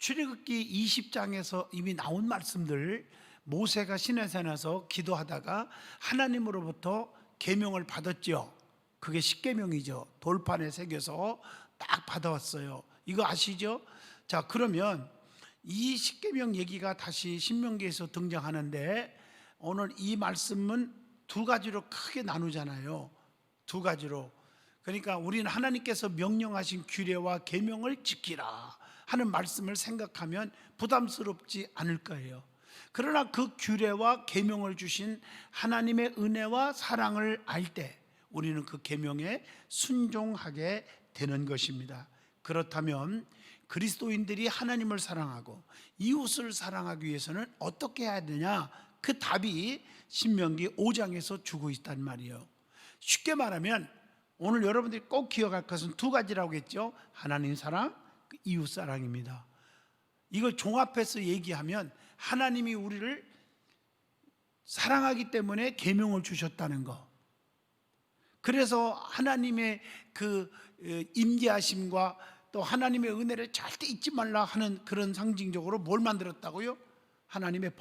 출애굽기 20장에서 이미 나온 말씀들, 모세가 시내산에서 기도하다가 하나님으로부터 계명을 받았죠. 그게 십계명이죠. 돌판에 새겨서 딱 받아왔어요. 이거 아시죠? 자, 그러면 이 십계명 얘기가 다시 신명기에서 등장하는데, 오늘 이 말씀은 두 가지로 크게 나누잖아요. 두 가지로. 그러니까 우리는 하나님께서 명령하신 규례와 계명을 지키라 하는 말씀을 생각하면 부담스럽지 않을 거예요. 그러나 그 규례와 계명을 주신 하나님의 은혜와 사랑을 알 때 우리는 그 계명에 순종하게 되는 것입니다. 그렇다면 그리스도인들이 하나님을 사랑하고 이웃을 사랑하기 위해서는 어떻게 해야 되냐? 그 답이 신명기 5장에서 주고 있단 말이에요. 쉽게 말하면 오늘 여러분들이 꼭 기억할 것은 두 가지라고 했죠. 하나님 사랑, 이웃 사랑입니다. 이걸 종합해서 얘기하면 하나님이 우리를 사랑하기 때문에 계명을 주셨다는 거. 그래서 하나님의 그 임재하심과 또 하나님의 은혜를 절대 잊지 말라 하는 그런 상징적으로 뭘 만들었다고요? 하나님의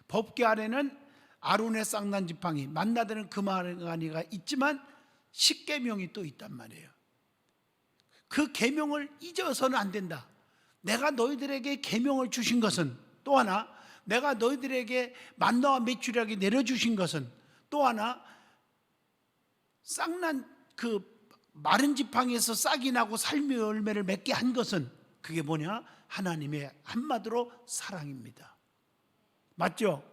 법궤 아래는 아론의 쌍난 지팡이, 만나드는 금아가니가 있지만 십계명이 또 있단 말이에요. 그 계명을 잊어서는 안 된다. 내가 너희들에게 계명을 주신 것은 또 하나, 내가 너희들에게 만나와 메추리하게 내려주신 것은 또 하나, 쌍난 그 마른 지팡이에서 싹이 나고 삶의 열매를 맺게 한 것은 그게 뭐냐? 하나님의 한마디로 사랑입니다. 맞죠?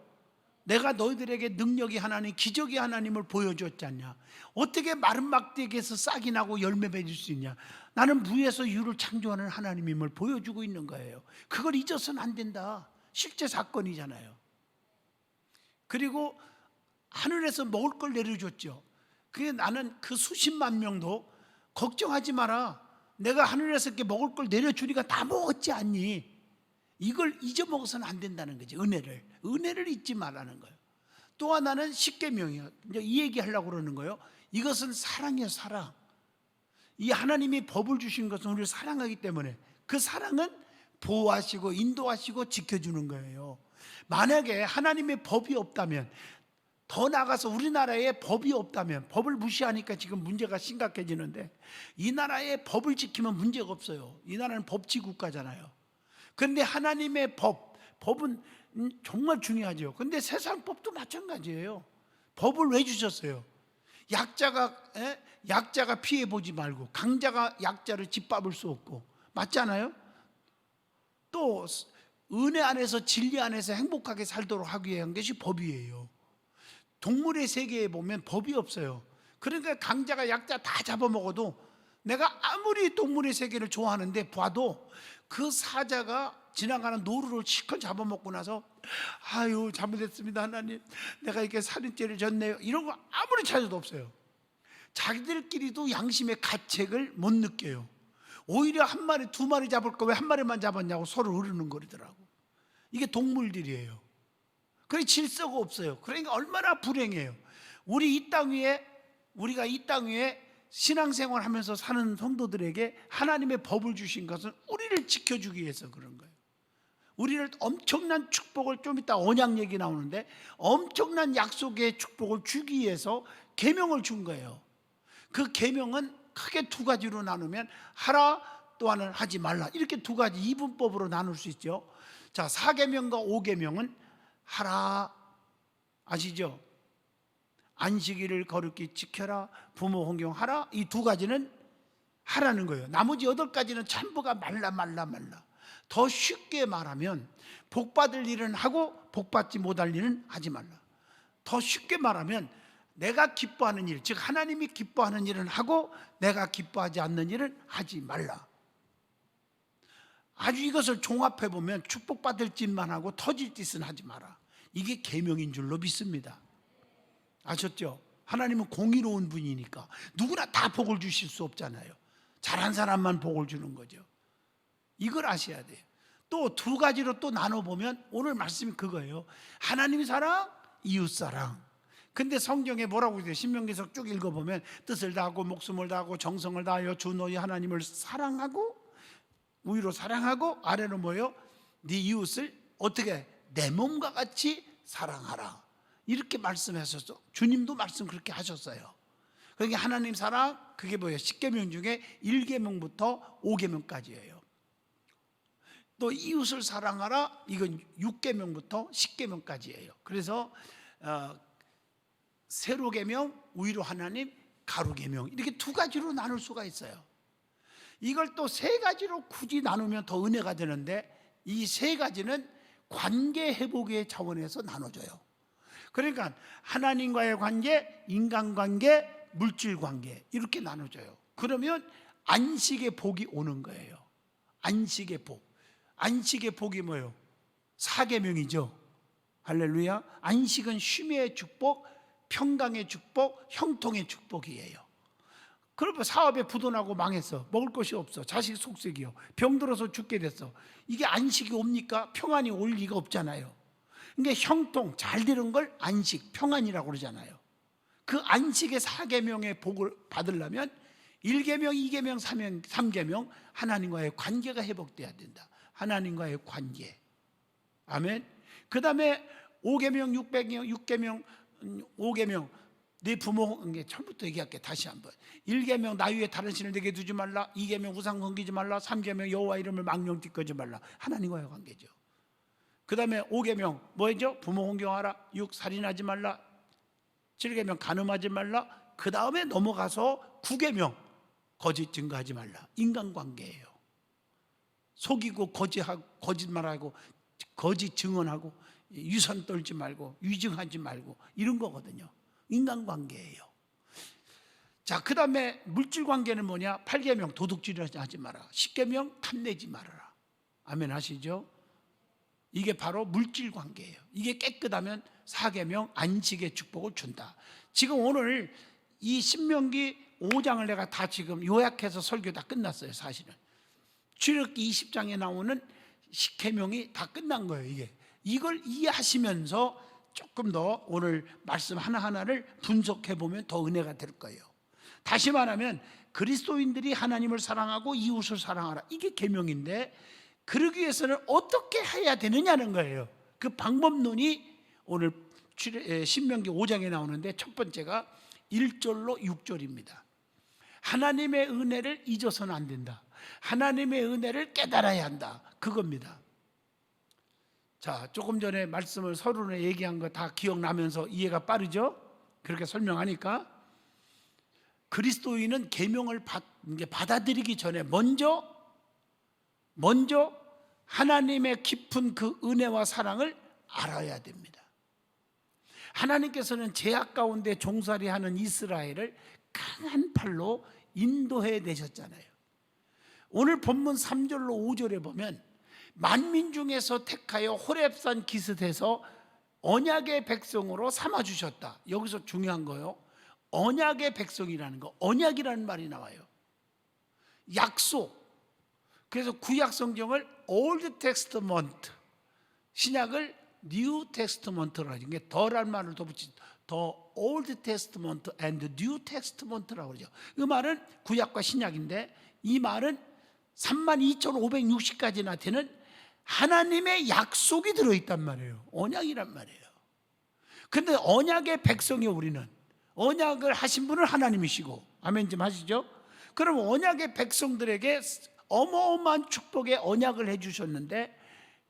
내가 너희들에게 능력이 하나님, 기적이 하나님을 보여줬지 않냐? 어떻게 마른 막대기에서 싹이 나고 열매 맺을 수 있냐? 나는 무에서 유를 창조하는 하나님임을 보여주고 있는 거예요. 그걸 잊어서는 안 된다. 실제 사건이잖아요. 그리고 하늘에서 먹을 걸 내려줬죠. 그게 나는 그 수십만 명도 걱정하지 마라. 내가 하늘에서 이렇게 먹을 걸 내려주니까 다 먹었지 않니? 이걸 잊어먹어서는 안 된다는 거지. 은혜를 잊지 말라는 거예요. 또 하나는 십계명이에요. 이제 이 얘기하려고 그러는 거예요. 이것은 사랑이에요. 사랑. 이 하나님이 법을 주신 것은 우리를 사랑하기 때문에 그 사랑은 보호하시고 인도하시고 지켜주는 거예요. 만약에 하나님의 법이 없다면, 더 나아가서 우리나라에 법이 없다면, 법을 무시하니까 지금 문제가 심각해지는데, 이 나라의 법을 지키면 문제가 없어요. 이 나라는 법치 국가잖아요. 그런데 하나님의 법은 정말 중요하죠. 그런데 세상 법도 마찬가지예요. 법을 왜 주셨어요? 약자가 피해 보지 말고 강자가 약자를 짓밟을 수 없고, 맞잖아요. 또 은혜 안에서 진리 안에서 행복하게 살도록 하기 위한 것이 법이에요. 동물의 세계에 보면 법이 없어요. 그러니까 강자가 약자 다 잡아먹어도, 내가 아무리 동물의 세계를 좋아하는데 봐도 그 사자가 지나가는 노루를 실컷 잡아먹고 나서 아유 잘못했습니다 하나님, 내가 이렇게 살인죄를 졌네요, 이런 거 아무리 찾아도 없어요. 자기들끼리도 양심의 가책을 못 느껴요. 오히려 한 마리 두 마리 잡을 거 왜 한 마리만 잡았냐고 서로 으르는거리더라고. 이게 동물들이에요. 그게 질서가 없어요. 그러니까 얼마나 불행해요. 우리가 이 땅 위에 신앙생활 하면서 사는 성도들에게 하나님의 법을 주신 것은 우리를 지켜주기 위해서 그런 거예요. 우리를 엄청난 축복을, 좀 이따 언약 얘기 나오는데 엄청난 약속의 축복을 주기 위해서 계명을 준 거예요. 그 계명은 크게 두 가지로 나누면 하라, 또한은 하지 말라, 이렇게 두 가지 이분법으로 나눌 수 있죠. 자, 4계명과 5계명은 하라, 아시죠? 안식일을 거룩히 지켜라, 부모 혼경하라, 이 두 가지는 하라는 거예요. 나머지 8가지는 전부가 말라. 더 쉽게 말하면 복받을 일은 하고 복받지 못할 일은 하지 말라. 더 쉽게 말하면 내가 기뻐하는 일, 즉 하나님이 기뻐하는 일은 하고 내가 기뻐하지 않는 일은 하지 말라. 아주 이것을 종합해보면 축복받을 짓만 하고 터질 짓은 하지 마라. 이게 계명인 줄로 믿습니다. 아셨죠? 하나님은 공의로운 분이니까 누구나 다 복을 주실 수 없잖아요. 잘한 사람만 복을 주는 거죠. 이걸 아셔야 돼요. 또 두 가지로 또 나눠보면 오늘 말씀이 그거예요. 하나님 사랑, 이웃 사랑. 근데 성경에 뭐라고 있어요? 신명기서 쭉 읽어보면 뜻을 다하고 목숨을 다하고 정성을 다하여 주 너희 하나님을 사랑하고 위로 사랑하고 아래로 뭐요? 네 이웃을 어떻게? 내 몸과 같이 사랑하라. 이렇게 말씀하셨어. 주님도 말씀 그렇게 하셨어요. 그러니까 하나님 사랑, 그게 뭐예요? 10계명 중에 1계명부터 5계명까지예요. 또 이웃을 사랑하라, 이건 6계명부터 10계명까지예요. 그래서 세로 계명, 위로 하나님, 가로 계명, 이렇게 두 가지로 나눌 수가 있어요. 이걸 또 세 가지로 굳이 나누면 더 은혜가 되는데, 이 세 가지는 관계 회복의 차원에서 나눠져요. 그러니까 하나님과의 관계, 인간관계, 물질관계, 이렇게 나눠져요. 그러면 안식의 복이 오는 거예요. 안식의 복. 안식의 복이 뭐예요? 4계명이죠. 할렐루야. 안식은 쉼의 축복, 평강의 축복, 형통의 축복이에요. 그러면 사업에 부도나고 망했어. 먹을 것이 없어. 자식 속색이요. 병들어서 죽게 됐어. 이게 안식이 옵니까? 평안이 올 리가 없잖아요. 그러니까 형통, 잘 되는 걸 안식, 평안이라고 그러잖아요. 그 안식의 4계명의 복을 받으려면 1계명, 2계명, 3계명 하나님과의 관계가 회복돼야 된다. 하나님과의 관계. 아멘. 그 다음에 5계명, 6계명, 5계명, 네 부모, 처음부터 얘기할게. 다시 한번. 1계명 나 위에 다른 신을 내게 두지 말라. 2계명 우상 섬기지 말라. 3계명 여호와 이름을 망령 띠꺼지 말라. 하나님과의 관계죠. 그 다음에 5계명 뭐죠? 부모 공경하라. 6 살인하지 말라. 7계명 간음하지 말라. 그 다음에 넘어가서 9계명 거짓 증거하지 말라. 인간관계예요. 속이고 거짓말하고 거짓 증언하고 유선 떨지 말고 위증하지 말고 이런 거거든요. 인간관계예요. 자, 그 다음에 물질관계는 뭐냐? 8계명 도둑질하지 마라. 10계명 탐내지 말아라. 아멘 하시죠? 이게 바로 물질관계예요. 이게 깨끗하면 4계명 안식의 축복을 준다. 지금 오늘 이 신명기 5장을 내가 다 지금 요약해서 설교 다 끝났어요. 사실은 출애굽기 20장에 나오는 10계명이 다 끝난 거예요. 이걸 이해하시면서 조금 더 오늘 말씀 하나하나를 분석해 보면 더 은혜가 될 거예요. 다시 말하면 그리스도인들이 하나님을 사랑하고 이웃을 사랑하라, 이게 계명인데 그러기 위해서는 어떻게 해야 되느냐는 거예요. 그 방법론이 오늘 신명기 5장에 나오는데, 첫 번째가 1절로 6절입니다. 하나님의 은혜를 잊어서는 안 된다. 하나님의 은혜를 깨달아야 한다. 그겁니다. 자, 조금 전에 말씀을 서론에 얘기한 거 다 기억나면서 이해가 빠르죠? 그렇게 설명하니까 그리스도인은 계명을 받아들이기 전에 먼저 하나님의 깊은 그 은혜와 사랑을 알아야 됩니다. 하나님께서는 죄악 가운데 종살이하는 이스라엘을 강한 팔로 인도해 내셨잖아요. 오늘 본문 3절로 5절에 보면 만민 중에서 택하여 호렙산 기슭에서 언약의 백성으로 삼아주셨다. 여기서 중요한 거요, 언약의 백성이라는 거, 언약이라는 말이 나와요. 약속. 그래서 구약 성경을 Old Testament, 신약을 New Testament라고 하죠. 이게 더란 말을 더 붙인 The Old Testament and New Testament라고 그러죠. 이 말은 구약과 신약인데, 이 말은 32,560가지나 되는 하나님의 약속이 들어있단 말이에요. 언약이란 말이에요. 그런데 언약의 백성이요, 우리는. 언약을 하신 분은 하나님이시고, 아멘 좀 하시죠? 그럼 언약의 백성들에게 어마어마한 축복의 언약을 해주셨는데,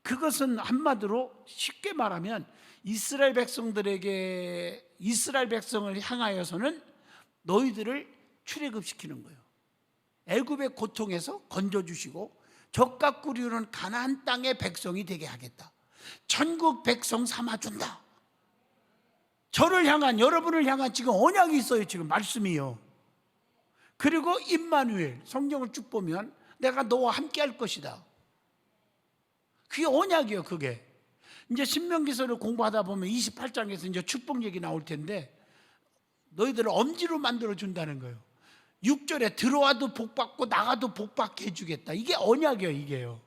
그것은 한마디로 쉽게 말하면 이스라엘 백성들에게, 이스라엘 백성을 향하여서는 너희들을 출애굽시키는 거예요. 애굽의 고통에서 건져주시고 적과 꿀이오는 가나안 땅의 백성이 되게 하겠다. 천국 백성 삼아준다. 저를 향한, 여러분을 향한 지금 언약이 있어요. 지금 말씀이요. 그리고 임마누엘, 성경을 쭉 보면 내가 너와 함께 할 것이다. 그게 언약이에요. 그게 이제 신명기서를 공부하다 보면 28장에서 이제 축복 얘기 나올 텐데, 너희들을 엄지로 만들어 준다는 거예요. 6절에 들어와도 복받고 나가도 복받게 해주겠다. 이게 언약이에요. 이게요.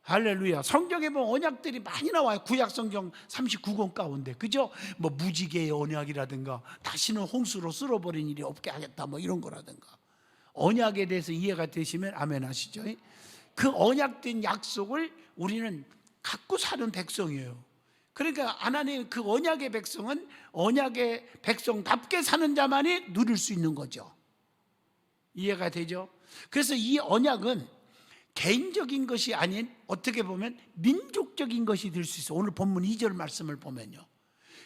할렐루야. 성경에 보면 언약들이 많이 나와요. 구약 성경 39권 가운데, 그죠? 뭐 무지개의 언약이라든가, 다시는 홍수로 쓸어버린 일이 없게 하겠다, 뭐 이런 거라든가. 언약에 대해서 이해가 되시면 아멘 하시죠. 그 언약된 약속을 우리는 갖고 사는 백성이에요. 그러니까 하나님 그 언약의 백성은 언약의 백성답게 사는 자만이 누릴 수 있는 거죠. 이해가 되죠? 그래서 이 언약은 개인적인 것이 아닌 어떻게 보면 민족적인 것이 될 수 있어요. 오늘 본문 2절 말씀을 보면요,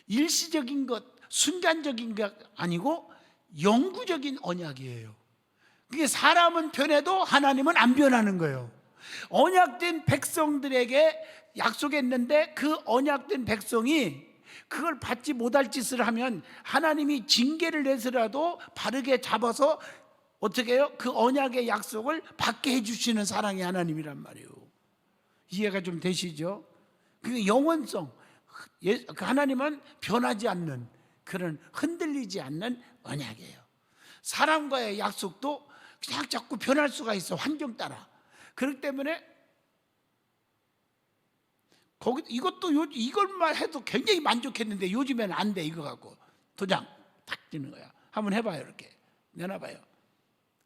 일시적인 것, 순간적인 것 아니고 영구적인 언약이에요. 그게 사람은 변해도 하나님은 안 변하는 거예요. 언약된 백성들에게 약속했는데 그 언약된 백성이 그걸 받지 못할 짓을 하면 하나님이 징계를 내서라도 바르게 잡아서 어떻게 해요? 그 언약의 약속을 받게 해주시는 사랑의 하나님이란 말이에요. 이해가 좀 되시죠? 그 영원성, 하나님은 변하지 않는 그런 흔들리지 않는 언약이에요. 사람과의 약속도 그냥 자꾸 변할 수가 있어, 환경 따라. 그렇기 때문에 이것도 이걸만 해도 굉장히 만족했는데 요즘에는 안 돼. 이거 갖고 도장 탁 찍는 거야. 한번 해봐요. 이렇게 내놔봐요.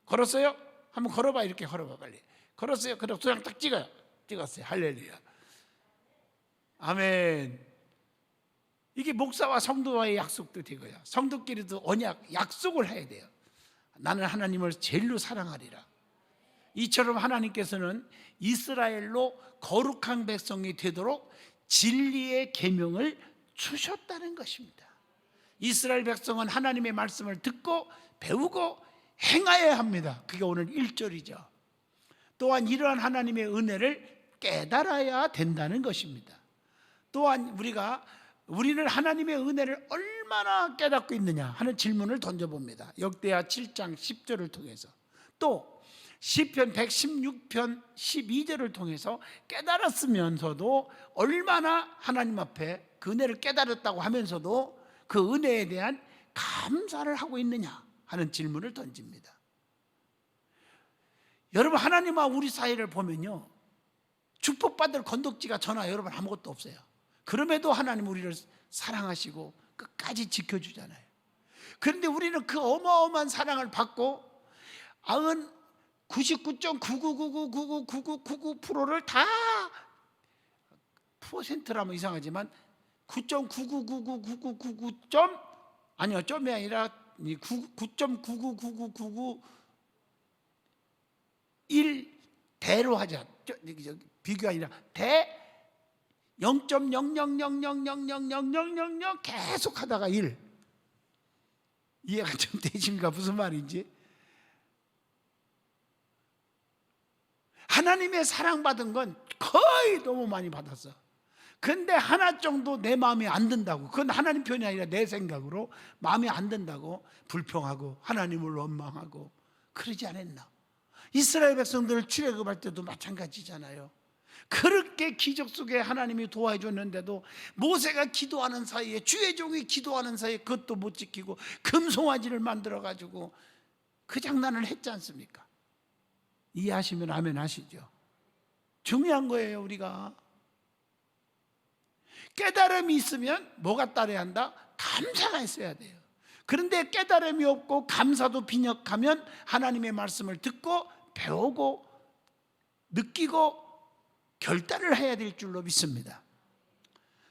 걸었어요? 한번 걸어봐. 이렇게 걸어봐 빨리. 걸었어요? 그럼 도장 딱 찍어요. 찍었어요. 할렐루야. 아멘. 이게 목사와 성도와의 약속도 되고요, 성도끼리도 언약, 약속을 해야 돼요. 나는 하나님을 제일로 사랑하리라. 이처럼 하나님께서는 이스라엘로 거룩한 백성이 되도록 진리의 계명을 주셨다는 것입니다. 이스라엘 백성은 하나님의 말씀을 듣고 배우고 행하여야 합니다. 그게 오늘 1절이죠. 또한 이러한 하나님의 은혜를 깨달아야 된다는 것입니다. 또한 우리는 하나님의 은혜를 얼마나 깨닫고 있느냐 하는 질문을 던져봅니다. 역대하 7장 10절을 통해서, 또 시편 116편 12절을 통해서 깨달았으면서도 얼마나 하나님 앞에 그 은혜를 깨달았다고 하면서도 그 은혜에 대한 감사를 하고 있느냐 하는 질문을 던집니다. 여러분, 하나님과 우리 사이를 보면요, 축복받을 건덕지가 저나 여러분 아무것도 없어요. 그럼에도 하나님 우리를 사랑하시고 끝까지 지켜주잖아요. 그런데 우리는 그 어마어마한 사랑을 받고 99.999999999%를 다, 퍼센트라면 이상하지만 9.9999999 아니요, 점이 아니라 9.9999991대로 하자. 비교가 아니라 대 0.0000000000 계속 하다가 1. 이해가 좀 되십니까? 무슨 말인지. 하나님의 사랑받은 건 거의 너무 많이 받았어. 근데 하나 정도 내 마음에 안 든다고, 그건 하나님 편이 아니라 내 생각으로 마음에 안 든다고 불평하고 하나님을 원망하고 그러지 않았나? 이스라엘 백성들을 출애굽할 때도 마찬가지잖아요. 그렇게 기적 속에 하나님이 도와줬는데도 모세가 기도하는 사이에, 주의 종이 기도하는 사이에 그것도 못 지키고 금송아지를 만들어가지고 그 장난을 했지 않습니까? 이해하시면 아멘 하시죠. 중요한 거예요. 우리가 깨달음이 있으면 뭐가 따라야 한다? 감사가 있어야 돼요. 그런데 깨달음이 없고 감사도 빈약하면 하나님의 말씀을 듣고 배우고 느끼고 결단을 해야 될 줄로 믿습니다.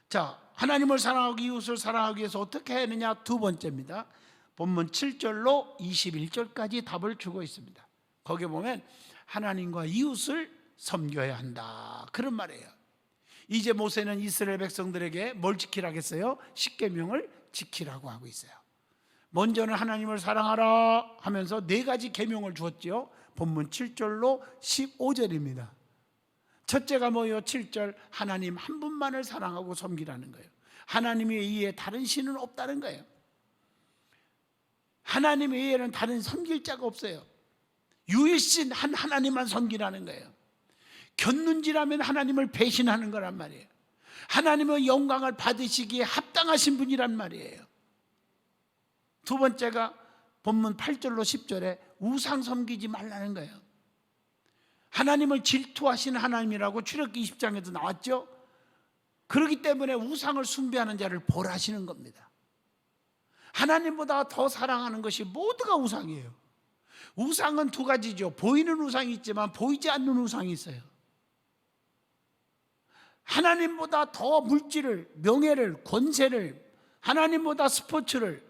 자, 하나님을 사랑하고 이웃을 사랑하기 위해서 어떻게 해야 하느냐? 두 번째입니다. 본문 7절로 21절까지 답을 주고 있습니다. 거기에 보면 하나님과 이웃을 섬겨야 한다, 그런 말이에요. 이제 모세는 이스라엘 백성들에게 뭘 지키라고 했어요? 십계명을 지키라고 하고 있어요. 먼저는 하나님을 사랑하라 하면서 4가지 계명을 주었죠. 본문 7절로 15절입니다. 첫째가 뭐예요? 7절, 하나님 한 분만을 사랑하고 섬기라는 거예요. 하나님 외에 다른 신은 없다는 거예요. 하나님 외에는 다른 섬길 자가 없어요. 유일신 한 하나님만 섬기라는 거예요. 곁눈질하면 하나님을 배신하는 거란 말이에요. 하나님의 영광을 받으시기에 합당하신 분이란 말이에요. 두 번째가 본문 8절로 10절에 우상 섬기지 말라는 거예요. 하나님을 질투하시는 하나님이라고 출애굽기 20장에도 나왔죠. 그렇기 때문에 우상을 숭배하는 자를 벌하시는 겁니다. 하나님보다 더 사랑하는 것이 모두가 우상이에요. 우상은 두 가지죠. 보이는 우상이 있지만 보이지 않는 우상이 있어요. 하나님보다 더 물질을, 명예를, 권세를, 하나님보다 스포츠를,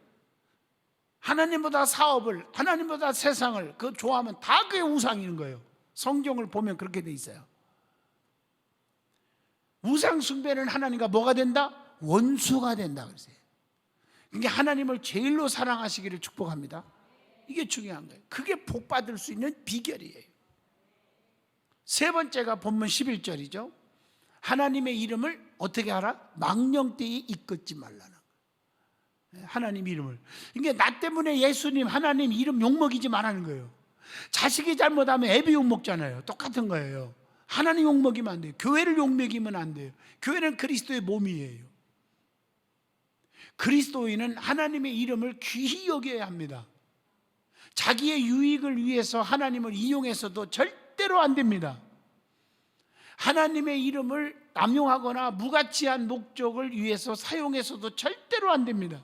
하나님보다 사업을, 하나님보다 세상을 그 좋아하면 다 그게 우상인 거예요. 성경을 보면 그렇게 돼 있어요. 우상 숭배는 하나님과 뭐가 된다? 원수가 된다 그랬어요. 그러니까 하나님을 제일로 사랑하시기를 축복합니다. 이게 중요한 거예요. 그게 복 받을 수 있는 비결이에요. 세 번째가 본문 11절이죠. 하나님의 이름을 어떻게 하라? 망령되이 이끌지 말라는 거예요. 하나님 이름을. 그러니까 나 때문에 예수님 하나님 이름 욕먹이지 말라는 거예요. 자식이 잘못하면 애비 욕먹잖아요. 똑같은 거예요. 하나님 욕먹이면 안 돼요. 교회를 욕먹이면 안 돼요. 교회는 그리스도의 몸이에요. 그리스도인은 하나님의 이름을 귀히 여겨야 합니다. 자기의 유익을 위해서 하나님을 이용해서도 절대로 안 됩니다. 하나님의 이름을 남용하거나 무가치한 목적을 위해서 사용해서도 절대로 안 됩니다.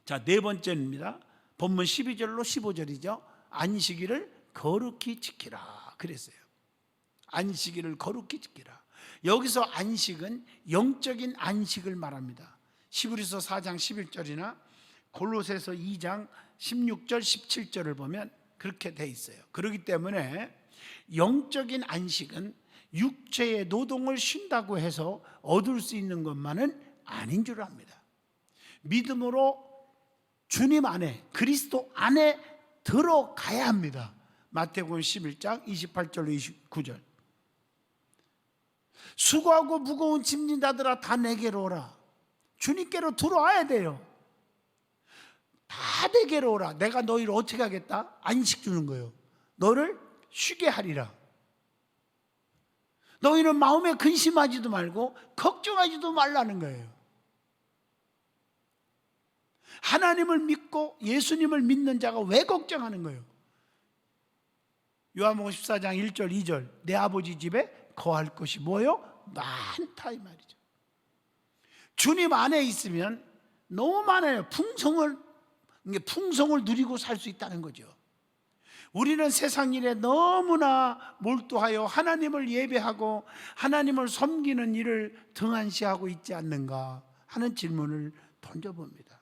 자, 네 번째입니다. 본문 12절로 15절이죠. 안식일을 거룩히 지키라 그랬어요. 안식일을 거룩히 지키라. 여기서 안식은 영적인 안식을 말합니다. 히브리서 4장 11절이나 골로새서 2장 16절 17절을 보면 그렇게 돼 있어요. 그렇기 때문에 영적인 안식은 육체의 노동을 쉰다고 해서 얻을 수 있는 것만은 아닌 줄 압니다. 믿음으로 주님 안에, 그리스도 안에 들어가야 합니다. 마태복음 11장 28절로 29절. 수고하고 무거운 짐진 자들아 다 내게로 오라. 주님께로 들어와야 돼요. 다 내게로 오라. 내가 너희를 어떻게 하겠다? 안식 주는 거예요. 너를 쉬게 하리라. 너희는 마음에 근심하지도 말고 걱정하지도 말라는 거예요. 하나님을 믿고 예수님을 믿는 자가 왜 걱정하는 거예요? 요한복음 14장 1절 2절 내 아버지 집에 거할 것이 뭐요? 많다 이 말이죠. 주님 안에 있으면 너무 많아요. 풍성을 누리고 살 수 있다는 거죠. 우리는 세상 일에 너무나 몰두하여 하나님을 예배하고 하나님을 섬기는 일을 등한시하고 있지 않는가 하는 질문을 던져봅니다.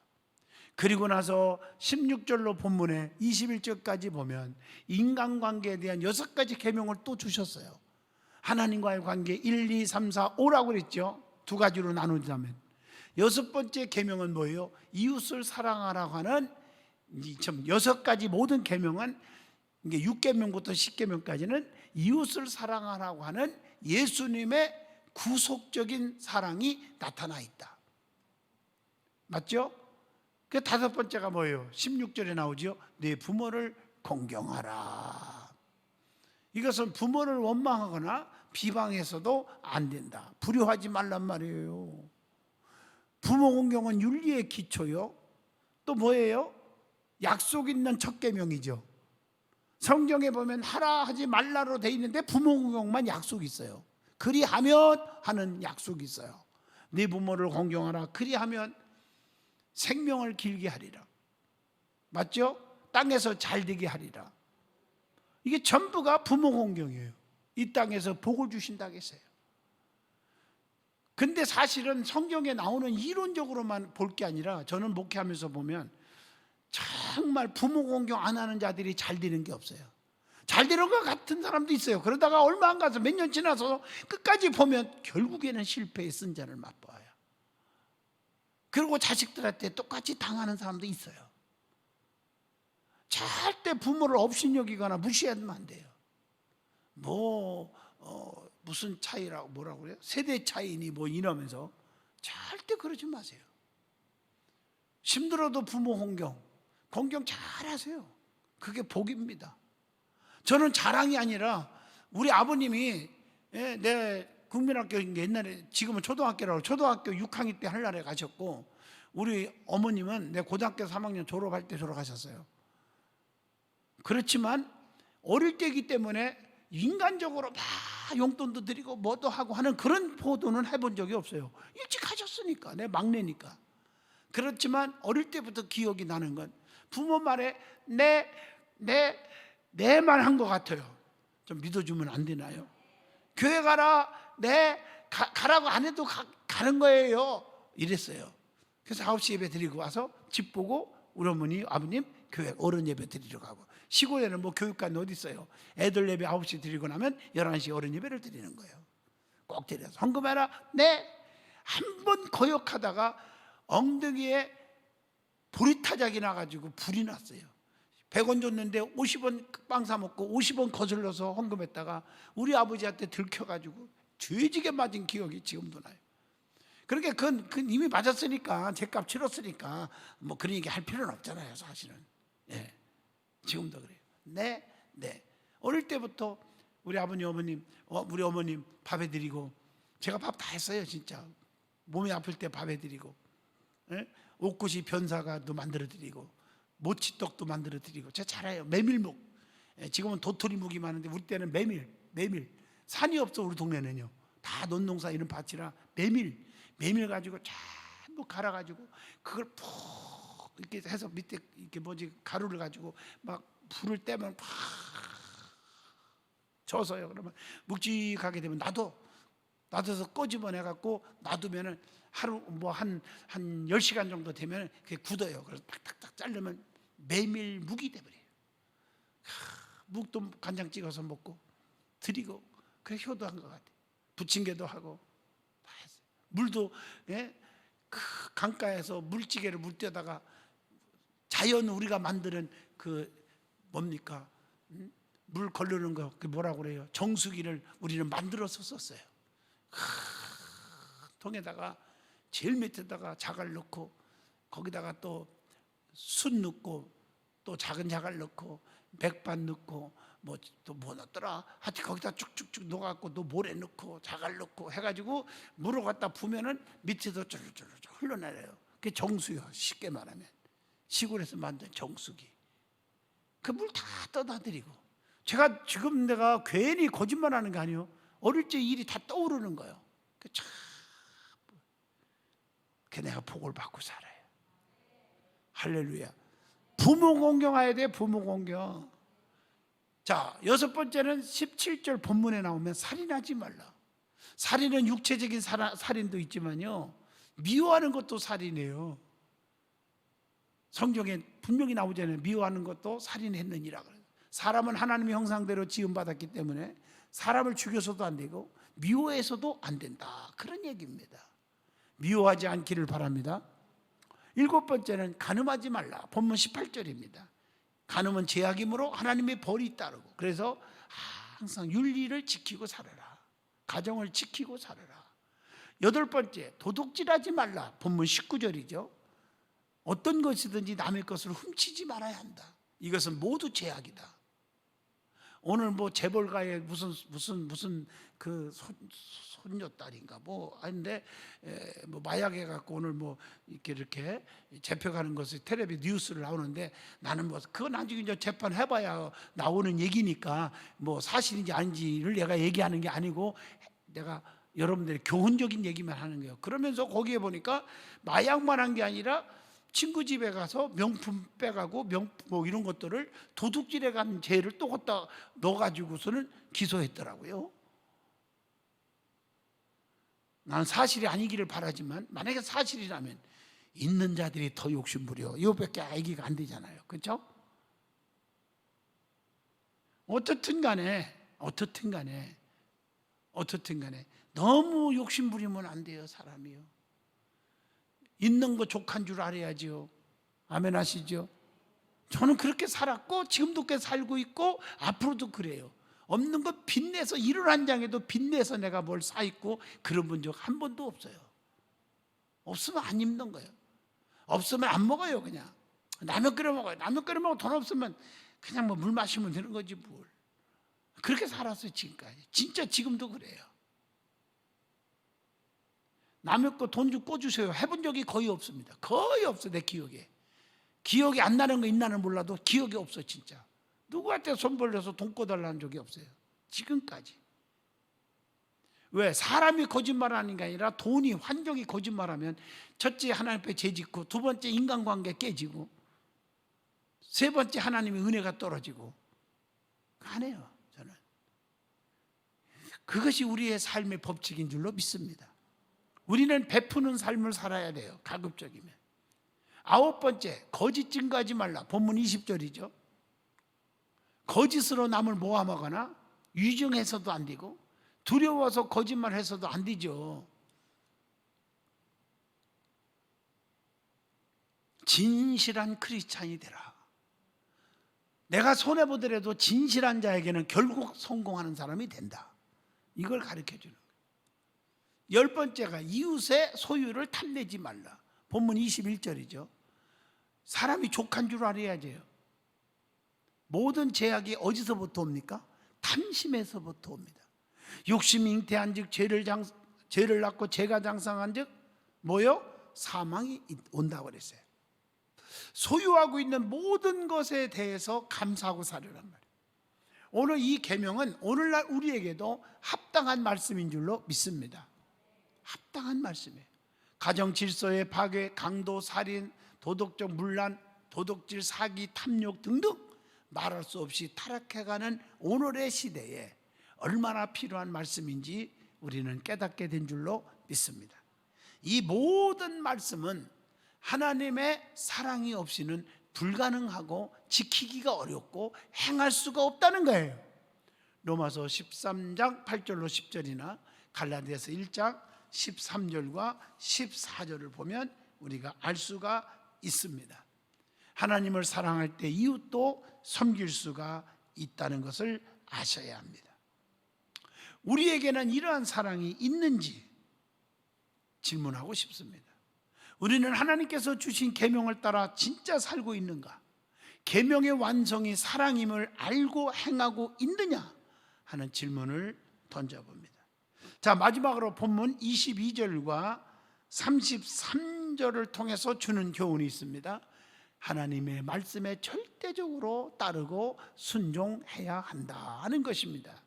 그리고 나서 16절로 본문에 21절까지 보면 인간관계에 대한 6가지 계명을 또 주셨어요. 하나님과의 관계 1, 2, 3, 4, 5라고 그랬죠. 두 가지로 나누자면 6번째 계명은 뭐예요? 이웃을 사랑하라고 하는 6가지 모든 계명은 6계명부터 10계명까지는 이웃을 사랑하라고 하는 예수님의 구속적인 사랑이 나타나 있다. 맞죠? 그 5번째가 뭐예요? 16절에 나오죠. 네 부모를 공경하라. 이것은 부모를 원망하거나 비방해서도 안 된다. 불효하지 말란 말이에요. 부모 공경은 윤리의 기초요. 또 뭐예요? 약속 있는 첫 계명이죠. 성경에 보면 하라 하지 말라로 돼 있는데 부모 공경만 약속이 있어요. 그리하면 하는 약속이 있어요. 네 부모를 공경하라. 그리하면 생명을 길게 하리라. 맞죠? 땅에서 잘되게 하리라. 이게 전부가 부모 공경이에요. 이 땅에서 복을 주신다고 했어요. 근데 사실은 성경에 나오는 이론적으로만 볼 게 아니라 저는 목회하면서 보면 정말 부모 공경 안 하는 자들이 잘 되는 게 없어요. 잘 되는 것 같은 사람도 있어요. 그러다가 얼마 안 가서 몇 년 지나서 끝까지 보면 결국에는 실패의 쓴자를 맛봐요. 그리고 자식들한테 똑같이 당하는 사람도 있어요. 절대 부모를 업신여기거나 무시하면 안 돼요. 무슨 차이라고 뭐라고 그래요? 세대 차이니 뭐 이러면서 절대 그러지 마세요. 힘들어도 부모 공경 잘하세요. 그게 복입니다. 저는 자랑이 아니라 우리 아버님이 내 국민학교 옛날에 지금은 초등학교라고 초등학교 6학년 때 한날에 가셨고 우리 어머님은 내 고등학교 3학년 졸업할 때 돌아가셨어요. 그렇지만 어릴 때이기 때문에 인간적으로 막 용돈도 드리고 뭐도 하고 하는 그런 보도는 해본 적이 없어요. 일찍 하셨으니까 내 막내니까. 그렇지만 어릴 때부터 기억이 나는 건 부모 말에 내만 한 것 같아요. 좀 믿어주면 안 되나요? 교회 가라, 가라고 안 해도 가는 거예요. 이랬어요. 그래서 9시 예배 드리고 와서 집 보고 우리 어머니, 아버님 교회 어른 예배 드리러 가고, 시골에는 뭐 교육관이 어디 있어요? 애들 예배 9시 드리고 나면 11시 어른 예배를 드리는 거예요. 꼭 드려서 헌금해라. 네. 한 번 거역하다가 엉덩이에 보리타작이 나가지고 불이 났어요. 100원 줬는데 50원 빵 사 먹고 50원 거슬러서 헌금했다가 우리 아버지한테 들켜가지고 죄지게 맞은 기억이 지금도 나요. 그러니까 그건 이미 맞았으니까, 제값 치렀으니까 뭐 그런 얘기 할 필요는 없잖아요, 사실은. 예. 지금도 그래요. 네. 어릴 때부터 우리 아버님, 어머님, 우리 어머님 밥 해드리고, 제가 밥 다 했어요, 진짜. 몸이 아플 때 밥 해드리고, 예? 옥구시 변사가도 만들어드리고, 모치떡도 만들어드리고. 제가 잘해요. 메밀묵. 예, 지금은 도토리묵이 많은데 우리 때는 메밀. 산이 없어, 우리 동네는요. 다 논농사 이런 밭이라 메밀 가지고 전부 갈아가지고 그걸 푹 이렇게 해서 밑에 이렇게 가루를 가지고 막 불을 떼면 팍 져서요. 그러면 묵직하게 되면 놔둬서 꺼집어내갖고 놔두면은 하루 뭐 한 10시간 정도 되면 그게 굳어요. 그래서 탁탁탁 자르면 메밀묵이 돼버려요. 묵도 간장 찍어서 먹고 드리고, 그래 효도한 것 같아요. 부침개도 하고 다 했어요. 물도, 예? 그 강가에서 물찌개를 물 떼다가 자연 우리가 만드는 그 뭡니까? 물 걸르는 거, 그 뭐라고 그래요? 정수기를 우리는 만들어서 썼어요. 통에다가 제일 밑에다가 자갈 넣고, 거기다가 또 숯 넣고, 또 작은 자갈 넣고, 백반 넣고, 뭐 넣더라. 하여튼 거기다 쭉쭉쭉 넣어갖고 또 모래 넣고 자갈 넣고 해가지고 물을 갖다 부면은 밑에서 쫄쫄쫄 흘러내려요. 그게 정수요. 쉽게 말하면 시골에서 만든 정수기. 그 물 다 떠다 드리고, 제가 지금 내가 괜히 거짓말하는 게 아니에요. 어릴 때 일이 다 떠오르는 거예요. 참, 그 내가 복을 받고 살아요. 할렐루야. 부모 공경해야 돼. 부모 공경. 자, 6번째는 17절 본문에 나오면 살인하지 말라. 살인은 육체적인 살인도 있지만요, 미워하는 것도 살인이에요. 성경에 분명히 나오잖아요. 미워하는 것도 살인했느니라. 사람은 하나님의 형상대로 지음받았기 때문에 사람을 죽여서도 안 되고 미워해서도 안 된다, 그런 얘기입니다. 미워하지 않기를 바랍니다. 7번째는 간음하지 말라. 본문 18절입니다. 간음은 죄악이므로 하나님의 벌이 따르고, 그래서 항상 윤리를 지키고 살아라. 가정을 지키고 살아라. 8번째, 도둑질하지 말라. 본문 19절이죠. 어떤 것이든지 남의 것을 훔치지 말아야 한다. 이것은 모두 죄악이다. 오늘 뭐 재벌가의 무슨 그 손녀딸인가 뭐 아닌데 뭐 마약해 갖고 오늘 뭐 이렇게 잡혀가는 것이 텔레비 뉴스를 나오는데, 나는 뭐 그거 나중에 이제 재판 해봐야 나오는 얘기니까 뭐 사실인지 아닌지를 내가 얘기하는 게 아니고, 내가 여러분들의 교훈적인 얘기만 하는 거예요. 그러면서 거기에 보니까 마약만 한 게 아니라 친구 집에 가서 명품 빼가고 뭐 이런 것들을 도둑질해 간 죄를 또 갖다 넣어가지고서는 기소했더라고요. 나는 사실이 아니기를 바라지만, 만약에 사실이라면 있는 자들이 더 욕심부려. 이거밖에 알기가 안 되잖아요. 그렇죠? 어떻든 간에 너무 욕심부리면 안 돼요, 사람이요. 있는 거 족한 줄 알아야지요. 아멘 하시죠? 저는 그렇게 살았고 지금도 꽤 살고 있고 앞으로도 그래요. 없는 거 빚내서 일을 한 장에도 빚내서 내가 뭘 사 입고 그런 본 적 한 번도 없어요. 없으면 안 입는 거예요. 없으면 안 먹어요. 그냥 라면 끓여 먹어요. 라면 끓여 먹고 돈 없으면 그냥 뭐 물 마시면 되는 거지 뭘. 그렇게 살았어요, 지금까지. 진짜 지금도 그래요. 남의 거 돈 좀 꿔주세요 해본 적이 거의 없습니다. 거의 없어. 내 기억이 안 나는 거 있나는 몰라도 기억이 없어. 진짜 누구한테 손 벌려서 돈 꿔달라는 적이 없어요, 지금까지. 왜? 사람이 거짓말하는 게 아니라 돈이, 환경이 거짓말하면 첫째 하나님 앞에 죄짓고, 두 번째 인간관계 깨지고, 세 번째 하나님의 은혜가 떨어지고. 안 해요, 저는. 그것이 우리의 삶의 법칙인 줄로 믿습니다. 우리는 베푸는 삶을 살아야 돼요, 가급적이면. 아홉 번째, 거짓 증거하지 말라. 본문 20절이죠. 거짓으로 남을 모함하거나 위증해서도 안 되고, 두려워서 거짓말해서도 안 되죠. 진실한 크리스찬이 되라. 내가 손해보더라도 진실한 자에게는 결국 성공하는 사람이 된다. 이걸 가르쳐주는 거예요. 열 번째가 이웃의 소유를 탐내지 말라. 본문 21절이죠. 사람이 족한 줄 알아야죠. 모든 죄악이 어디서부터 옵니까? 탐심에서부터 옵니다. 욕심이 잉태한 즉 죄를 낳고 죄가 장성한 즉 뭐요? 사망이 온다고 그랬어요. 소유하고 있는 모든 것에 대해서 감사하고 살으란 말이에요. 오늘 이 계명은 오늘날 우리에게도 합당한 말씀인 줄로 믿습니다. 합당한 말씀이에요. 가정 질서의 파괴, 강도, 살인, 도덕적 문란, 도덕질, 사기, 탐욕 등등 말할 수 없이 타락해가는 오늘의 시대에 얼마나 필요한 말씀인지 우리는 깨닫게 된 줄로 믿습니다. 이 모든 말씀은 하나님의 사랑이 없이는 불가능하고 지키기가 어렵고 행할 수가 없다는 거예요. 로마서 13장 8절로 10절이나 갈라디아서 1장 13절과 14절을 보면 우리가 알 수가 있습니다. 하나님을 사랑할 때 이웃도 섬길 수가 있다는 것을 아셔야 합니다. 우리에게는 이러한 사랑이 있는지 질문하고 싶습니다. 우리는 하나님께서 주신 계명을 따라 진짜 살고 있는가? 계명의 완성이 사랑임을 알고 행하고 있느냐? 하는 질문을 던져봅니다. 자, 마지막으로 본문 22절과 33절을 통해서 주는 교훈이 있습니다. 하나님의 말씀에 절대적으로 따르고 순종해야 한다는 것입니다.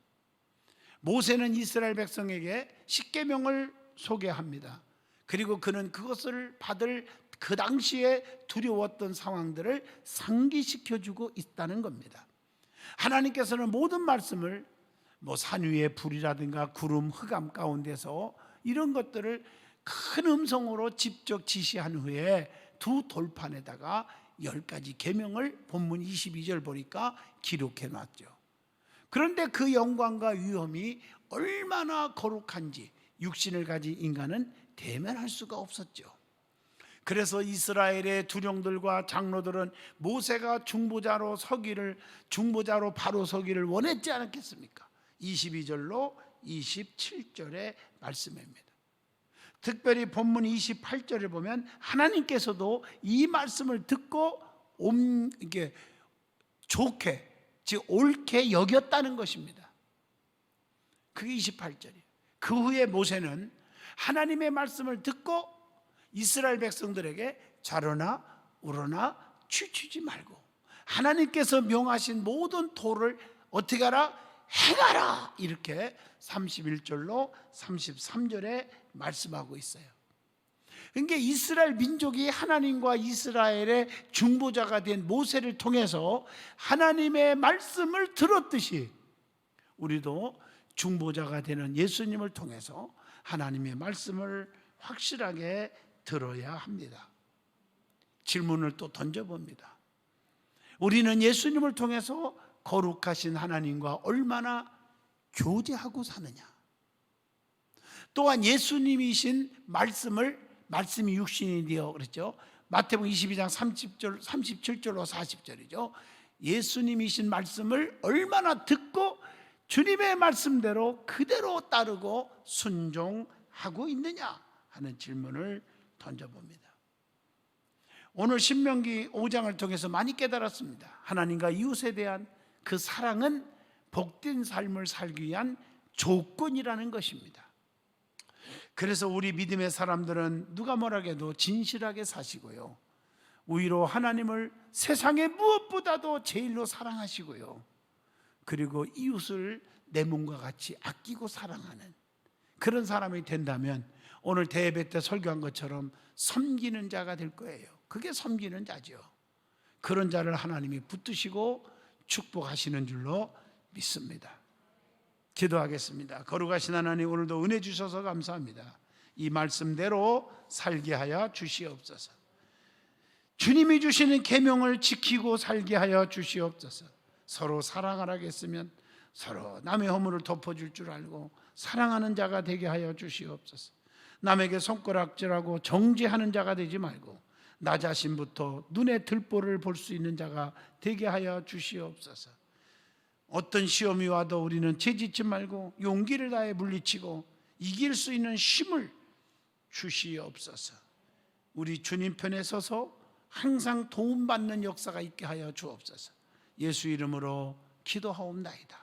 모세는 이스라엘 백성에게 십계명을 소개합니다. 그리고 그는 그것을 받을 그 당시에 두려웠던 상황들을 상기시켜주고 있다는 겁니다. 하나님께서는 모든 말씀을 산 위의 불이라든가 구름, 흑암 가운데서 이런 것들을 큰 음성으로 직접 지시한 후에 두 돌판에다가 10가지 계명을 본문 22절 보니까 기록해 놨죠. 그런데 그 영광과 위엄이 얼마나 거룩한지 육신을 가진 인간은 대면할 수가 없었죠. 그래서 이스라엘의 두령들과 장로들은 모세가 중보자로 바로 서기를 원했지 않았겠습니까? 22절로 27절의 말씀입니다. 특별히 본문 28절에 보면 하나님께서도 이 말씀을 듣고 좋게, 즉 옳게 여겼다는 것입니다. 그게 28절이에요. 그 후에 모세는 하나님의 말씀을 듣고 이스라엘 백성들에게 좌로나 우로나 취치지 말고 하나님께서 명하신 모든 도를 어떻게 하라? 행하라! 이렇게 31절로 33절에 말씀하고 있어요. 그러니까 이스라엘 민족이 하나님과 이스라엘의 중보자가 된 모세를 통해서 하나님의 말씀을 들었듯이 우리도 중보자가 되는 예수님을 통해서 하나님의 말씀을 확실하게 들어야 합니다. 질문을 또 던져봅니다. 우리는 예수님을 통해서 거룩하신 하나님과 얼마나 교제하고 사느냐? 또한 예수님이신 말씀이 육신이 되어 그랬죠. 마태복음 22장 37절로 40절이죠. 예수님이신 말씀을 얼마나 듣고 주님의 말씀대로 그대로 따르고 순종하고 있느냐 하는 질문을 던져봅니다. 오늘 신명기 5장을 통해서 많이 깨달았습니다. 하나님과 이웃에 대한 그 사랑은 복된 삶을 살기 위한 조건이라는 것입니다. 그래서 우리 믿음의 사람들은 누가 뭐라 해도 진실하게 사시고요, 오히려 하나님을 세상의 무엇보다도 제일로 사랑하시고요, 그리고 이웃을 내 몸과 같이 아끼고 사랑하는 그런 사람이 된다면 오늘 대예배 때 설교한 것처럼 섬기는 자가 될 거예요. 그게 섬기는 자죠. 그런 자를 하나님이 붙드시고 축복하시는 줄로 믿습니다. 기도하겠습니다. 거룩하신 하나님, 오늘도 은혜 주셔서 감사합니다. 이 말씀대로 살게 하여 주시옵소서. 주님이 주시는 계명을 지키고 살게 하여 주시옵소서. 서로 사랑하라겠으면 서로 남의 허물을 덮어줄 줄 알고 사랑하는 자가 되게 하여 주시옵소서. 남에게 손가락질하고 정죄하는 자가 되지 말고 나 자신부터 눈에 들보를 볼 수 있는 자가 되게 하여 주시옵소서. 어떤 시험이 와도 우리는 죄짓지 말고 용기를 다해 물리치고 이길 수 있는 힘을 주시옵소서. 우리 주님 편에 서서 항상 도움받는 역사가 있게 하여 주옵소서. 예수 이름으로 기도하옵나이다.